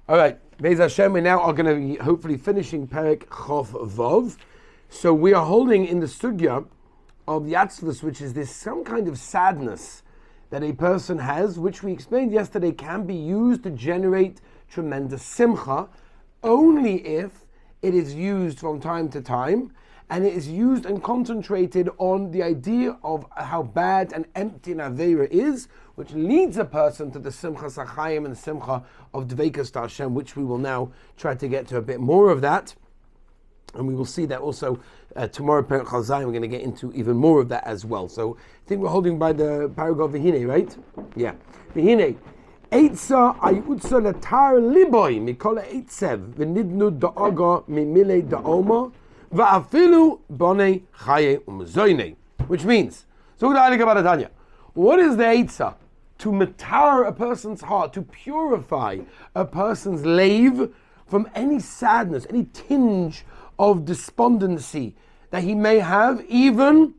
All right, Be'ez Hashem, we now are going to be hopefully finishing Perek Chof Vov. So we are holding in the sugya of Yatzvus, which is this some kind of sadness that a person has, which we explained yesterday can be used to generate tremendous simcha, only if it is used from time to time, and it is used and concentrated on the idea of how bad and empty an Aveira is, which leads a person to the Simcha Sachayim and Simcha of Dveikus to Hashem, which we will now try to get to a bit more of that. And we will see that also tomorrow, Perek Chazayim, we're going to get into even more of that as well. So I think we're holding by the paragraph V'hine, right? Yeah. V'hine. Eitza ayutza letar liboy mikol eitzev v'nidnu da'aga mimile da'oma va'afilu bonei chaye umzoynei. Which means, so Tanya, what is the Eitza? To matar a person's heart, to purify a person's lave from any sadness, any tinge of despondency that he may have, even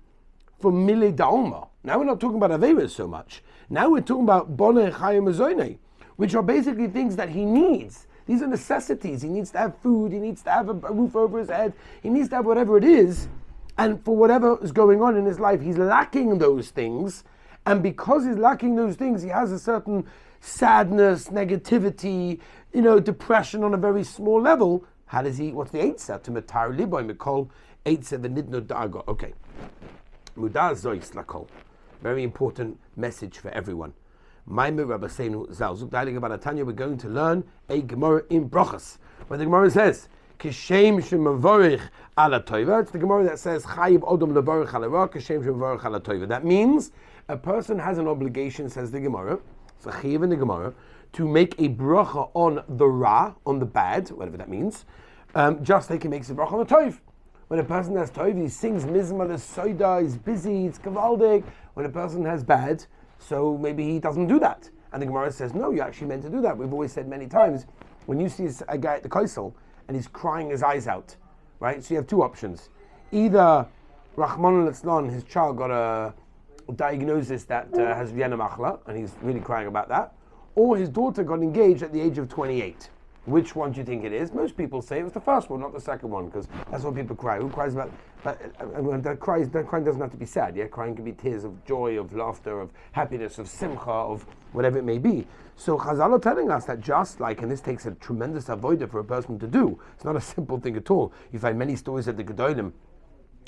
from mile da'oma. Now we're not talking about Averis so much. Now we're talking about bonei chaye umzoynei, which are basically things that he needs. These are necessities. He needs to have food, he needs to have a roof over his head, he needs to have whatever it is, and for whatever is going on in his life, he's lacking those things, and because he's lacking those things, he has a certain sadness, negativity, depression on a very small level. How does he, what's the Eitzah? To matar liboy mikol Eitzah v'nidnu da'aga. Okay. Mudah zois lakol. Very important message for everyone. Maimer Rabbi Seinu Zalzuk Daily about Tanya. We're going to learn a Gemara in Brachas, where the Gemara says, "Kishem shemavorich ala toiva." It's the Gemara that says, "Chayiv odom levorich ala ra, kishem shemavorich ala toiva." That means a person has an obligation, says the Gemara, it's a chayiv in the Gemara, to make a bracha on the ra, on the bad, whatever that means, just like he makes a bracha on the toiv. When a person has toiv, he sings mizmar, the soida, he's busy, it's kavaldik. When a person has bad, so maybe he doesn't do that. And the Gemara says, no, you actually meant to do that. We've always said many times, when you see a guy at the Kaisel and he's crying his eyes out, right? So you have two options. Either Rahman al-Islam, his child got a diagnosis that has Vienna Machla, and he's really crying about that, or his daughter got engaged at the age of 28. Which one do you think it is? Most people say it was the first one, not the second one, because that's what people cry. Who cries about? But that crying doesn't have to be sad. Yeah, crying can be tears of joy, of laughter, of happiness, of simcha, of whatever it may be. So Chazal are telling us that just like, and this takes a tremendous avodah for a person to do. It's not a simple thing at all. You find many stories at the Gedolim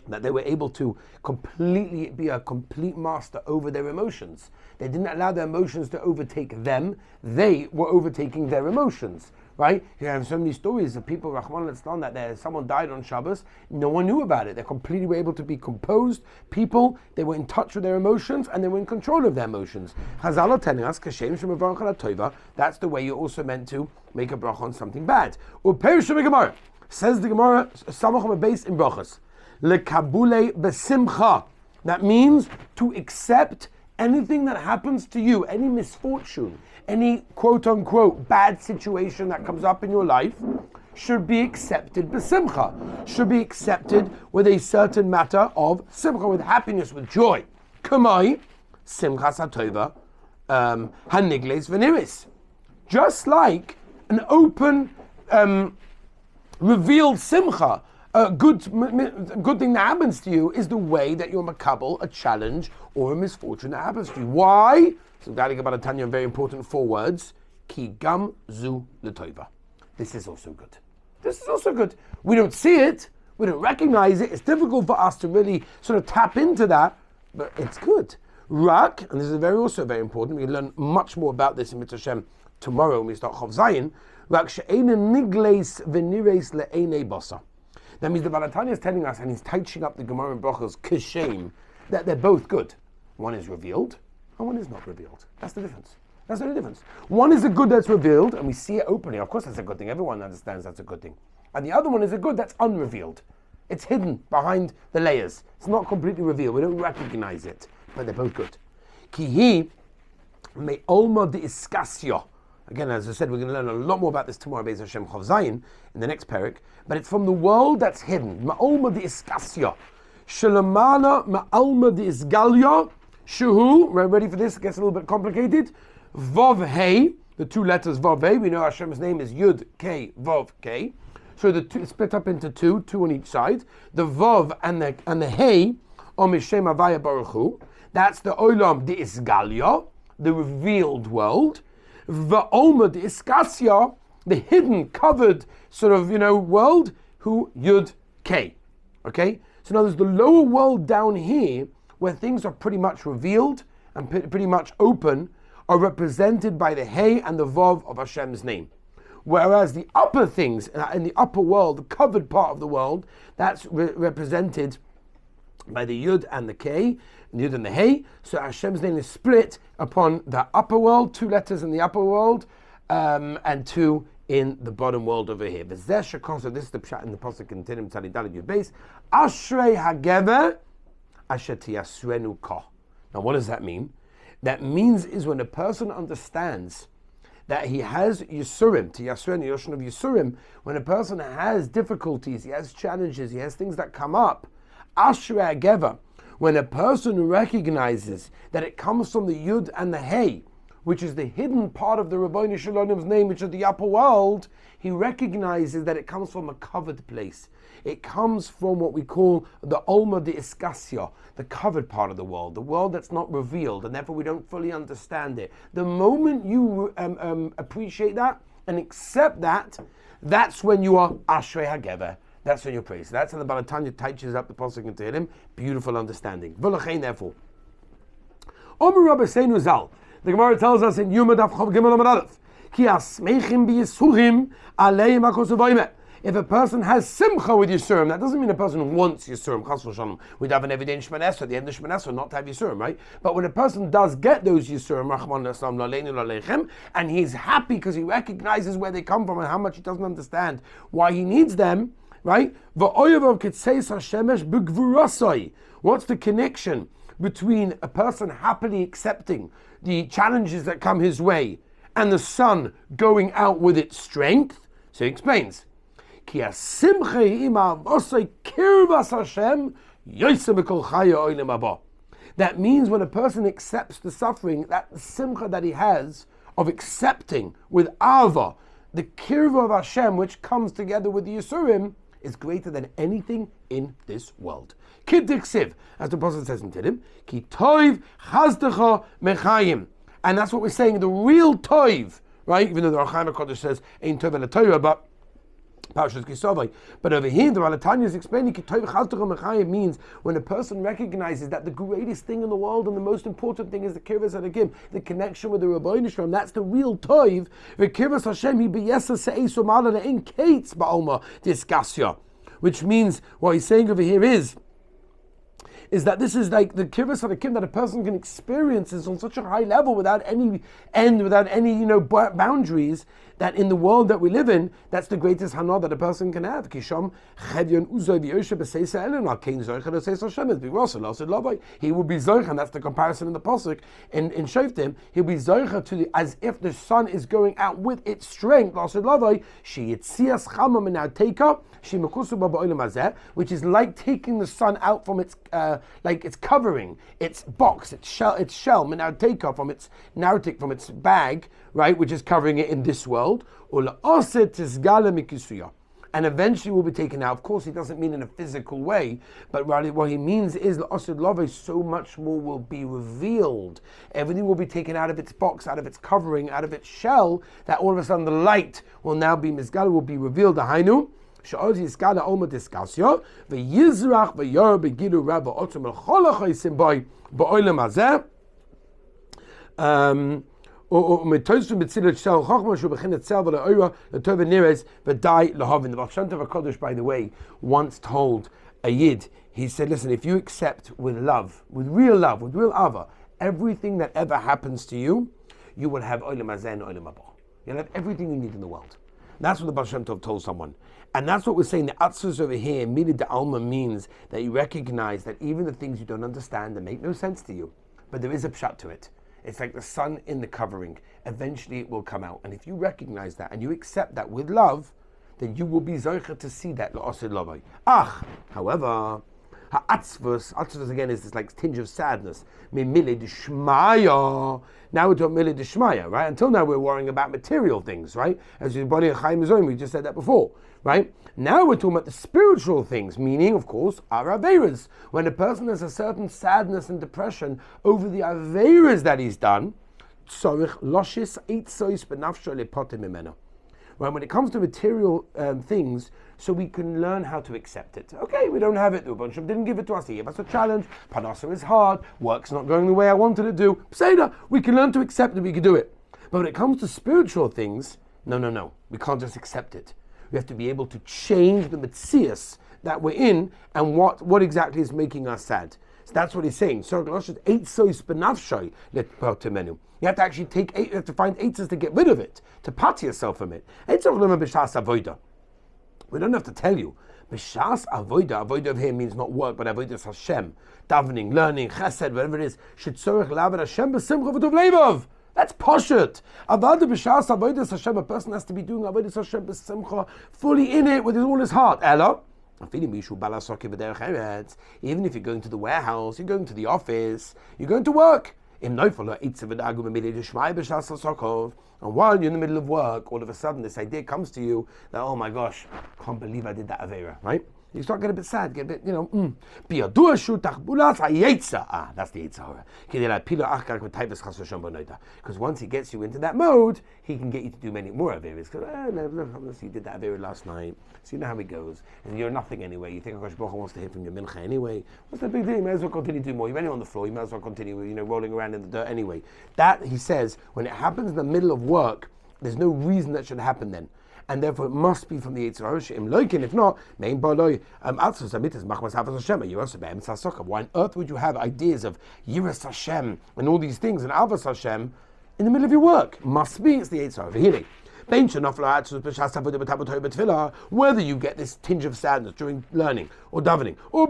that they were able to completely be a complete master over their emotions. They didn't allow their emotions to overtake them. They were overtaking their emotions. Right? You have so many stories of people, Rahman al-Islam, that someone died on Shabbos, no one knew about it. They completely were able to be composed people, they were in touch with their emotions, and they were in control of their emotions. Chazal are telling us, Kashem shemavorich ala toiva, that's the way you're also meant to make a bracha on something bad. U'perish Gemara, says the Gemara, Samach on a base in brachas, lekabule besimcha. That means to accept anything that happens to you, any misfortune, any quote-unquote bad situation that comes up in your life, should be accepted b'simcha, should be accepted with a certain matter of simcha, with happiness, with joy. Kamai, simcha satova, hanigles v'niris. Just like an open, revealed simcha, a good thing that happens to you is the way that you're makabel a challenge or a misfortune that happens to you. Why? So Dalig about Tanya, very important 4 words. Ki gam zu l'toiva. This is also good. This is also good. We don't see it. We don't recognize it. It's difficult for us to really sort of tap into that, but it's good. Rak, and this is also very important. We learn much more about this in Mitzvah Hashem tomorrow when we start Chav Zayin. Rak she'ena nigles v'nires le'enei basa. That means the Balatanya is telling us, and he's touching up the Gemara and Brachos Kishem, that they're both good. One is revealed, and one is not revealed. That's the difference. That's the only difference. One is a good that's revealed, and we see it openly. Of course, that's a good thing. Everyone understands that's a good thing. And the other one is a good that's unrevealed. It's hidden behind the layers. It's not completely revealed. We don't recognize it, but they're both good. Kihi me olma de iskasya. Again, as I said, we're going to learn a lot more about this tomorrow, Be'ez Hashem Chav Zayin, in the next parak. But it's from the world that's hidden. Ma'olma de iskasya. Shalamana ma'olma de isgalya. Shuhu, ready for this? It gets a little bit complicated. Vav hey, the two letters Vav Hey. We know Hashem's name is Yud K Vav K. So the two split up into two on each side. The Vav and the Hey are Mishem Havaya Baruch Hu. That's the Olam the Isgalia, the revealed world. Va'oma the Iskasya, the hidden, covered sort of world. Who Yud K. Okay. So now there's the lower world down here where things are pretty much revealed and pretty much open, are represented by the Hey and the Vav of Hashem's name. Whereas the upper things in the upper world, the covered part of the world, that's represented by the Yud and the K, the Yud and the Hey. So Hashem's name is split upon the upper world, two letters in the upper world, and two in the bottom world over here. This is the pshat in the pasuk in Tehillim Tzadi Daled Yud Beis. Ashrei hagever asher tiyasrenu ka. Now, what does that mean? That means is when a person understands that he has Yisurim, tiyasrenu, the ocean of Yisurim, when a person has difficulties, he has challenges, he has things that come up. Ashrei hagever, when a person recognizes that it comes from the Yud and the Hey, which is the hidden part of the Rabbeinu Shalom's name, which is the upper world, he recognizes that it comes from a covered place. It comes from what we call the Olma de Iskasya, the covered part of the world that's not revealed, and therefore we don't fully understand it. The moment you appreciate that and accept that, that's when you are Ashrei HaGever. That's when you're praised. That's how the Tanya teaches up the pasuk in Tehillim. Beautiful understanding. V'lachein, therefore. Omer Rabbeinu Zal. The Gemara tells us in Yuma Daf Chav Gimel Amud Aleph, Ki asmeichim b'yisurim aleim hakosuvayme. If a person has simcha with Yisurim, that doesn't mean a person wants Yisurim. Chas v'shalom, we'd have an everyday in Shemon Esrei, at the end of Shemon Esrei, not to have Yisurim, right? But when a person does get those Yisurim, Rachman l'Islam l'aleinu l'aleichem, and he's happy because he recognizes where they come from and how much he doesn't understand why he needs them, right? V'oyevav kitseis hashemesh b'gvurasoi. What's the connection between a person happily accepting the challenges that come his way and the sun going out with its strength? So he explains, that means when a person accepts the suffering, that simcha that he has of accepting with ava, the kirva of Hashem, which comes together with the Yisurim, is greater than anything in this world. Kiddiksiv, as the Prophet says in Tehillim, Ki toiv chazdecha mechayim. And that's what we're saying, the real toiv, right? Even though the Archaim HaKodesh says, Ein tov el Torah, but over here, the Tanya is explaining Ki toiv chazdecha mechayim means when a person recognizes that the greatest thing in the world and the most important thing is the kirvas Hadagim, the connection with the Rabbeinu Shalom. That's the real toiv. The kirvas Hashem, he b'yesa se'eso ma'ala le'en kates ba'alma diskasya. Which means, what he's saying over here is that this is like the kirvas hadakim that a person can experience is on such a high level without any end, without any boundaries, that in the world that we live in, that's the greatest hana that a person can have. Kisham chedyon uzoy v'yoshe b'seisa elena kein zoycha l'seisa shemet b'rosel l'ased lavai. He will be zoycha, and that's the comparison in the pasuk in Shoftim. He'll be zoycha to as if the sun is going out with its strength. L'ased lavai she yitzias chama minau teika she mekusu ba'olam hazeh, which is like taking the sun out from its like it's covering, its box, its shell, minau teika from its narrative, from its bag, right, which is covering it in this world. And eventually will be taken out. Of course, he doesn't mean in a physical way, but rather what he means is so much more will be revealed. Everything will be taken out of its box, out of its covering, out of its shell, that all of a sudden the light will now be mizgal, will be revealed. Hainu she'oz yizgala olma diskasya v'yizrach v'yor begilu rabba otzum el-cholach boy ba'olam hazeh. The Kodesh, by the way, once told a Yid, he said, listen, if you accept with love, with real ava, everything that ever happens to you, you will have olam hazeh and olam haba. You'll have everything you need in the world. That's what the Baal Shem Tov told someone. And that's what we're saying. The atzvus over here, Milid de Alma, means that you recognize that even the things you don't understand and make no sense to you, but there is a pshat to it. It's like the sun in the covering. Eventually it will come out. And if you recognize that and you accept that with love, then you will be zoicha to see that la'asid lavai. However, Atzvus again is this like tinge of sadness. Mimile d'shmaya. Now we're talking mile d'shmaya, right? Until now we're worrying about material things, right? As your body and Chaim Zoim, we just said that before, right? Now we're talking about the spiritual things, meaning, of course, our Averas. When a person has a certain sadness and depression over the Averas that he's done, right, when it comes to material things, so we can learn how to accept it. Okay, we don't have it. The Rebbeinu didn't give it to us. He gave us a challenge. Parnasa is hard. Work's not going the way I wanted to do. Pseudo, we can learn to accept it. We can do it. But when it comes to spiritual things, no. We can't just accept it. We have to be able to change the metzias that we're in and what exactly is making us sad. So that's what he's saying. So you have to actually you have to find eitzes to get rid of it, to pat yourself from it. We don't have to tell you. B'shas avoida of here means not work, but avoida is Hashem. Davening, learning, chesed, whatever it is. Shetzorech laver Hashem b'simcha v'tov levav. That's poshut. Avada b'shas avodas Hashem. A person has to be doing avodas Hashem b'simcha, fully in it with all his heart. Ella. Even if you're going to the warehouse, you're going to the office, you're going to work. And while you're in the middle of work, all of a sudden this idea comes to you that, oh my gosh, I can't believe I did that Avera, right? You start getting a bit sad, get a bit, that's the Yitzhara. Because once he gets you into that mode, he can get you to do many more Averas. Because, you did that Avera last night, so you know how it goes. And you're nothing anyway. You think, Baruch wants to hear from your mincha anyway. What's the big deal? You may as well continue to do more. You're only on the floor, you might as well continue, rolling around in the dirt anyway. That, he says, when it happens in the middle of work, there's no reason that should happen then. And therefore it must be from the Yitzhar. If not, why on earth would you have ideas of Yiras Hashem and all these things and Avas Hashem in the middle of your work? Must be it's the Yitzhar. Whether you get this tinge of sadness during learning or davening, or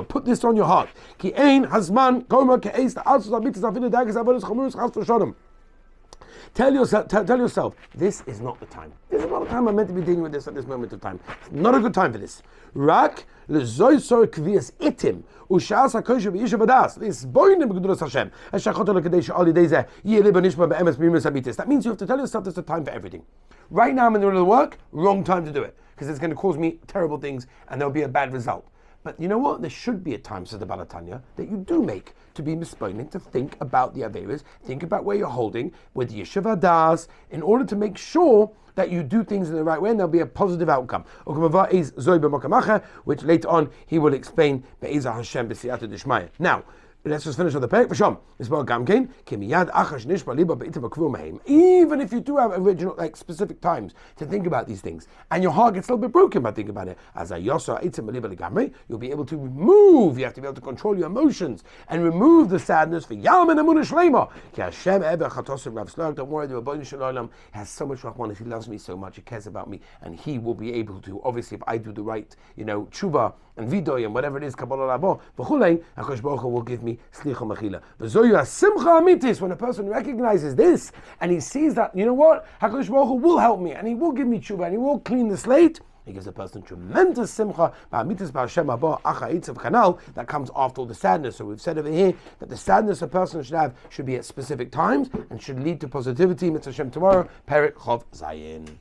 put this on your heart. Tell yourself, this is not the time. This is not the time I'm meant to be dealing with this at this moment of time. It's not a good time for this. That means you have to tell yourself there's a time for everything. Right now I'm in the middle of work, wrong time to do it, because it's going to cause me terrible things and there'll be a bad result. But you know what? There should be a time, says the Tanya, that you do make to be misponing, to think about the Averas, think about where you're holding with Yeshiva Das, in order to make sure that you do things in the right way and there'll be a positive outcome. Which later on he will explain. Now, let's just finish on the perek. Even if you do have original, specific times to think about these things, and your heart gets a little bit broken by thinking about it, you'll be able to remove. You have to be able to control your emotions and remove the sadness for Yam and Amunah Shlema. Don't worry, the Rebbeinu Shalom has so much rahmanis. He loves me so much. He cares about me, and he will be able to. Obviously, if I do the right, tshuva and vidoy and whatever it is, Kabbalah Labo, HaKadosh Baruch Hu will give me slicha mechila. When a person recognizes this and he sees that, you know what, HaKadosh Baruch Hu will help me and he will give me tshuva and he will clean the slate, he gives a person tremendous simcha that comes after all the sadness. So we've said over here that the sadness a person should have should be at specific times and should lead to positivity. Mitzvah Hashem tomorrow, Perek Chov Zayin.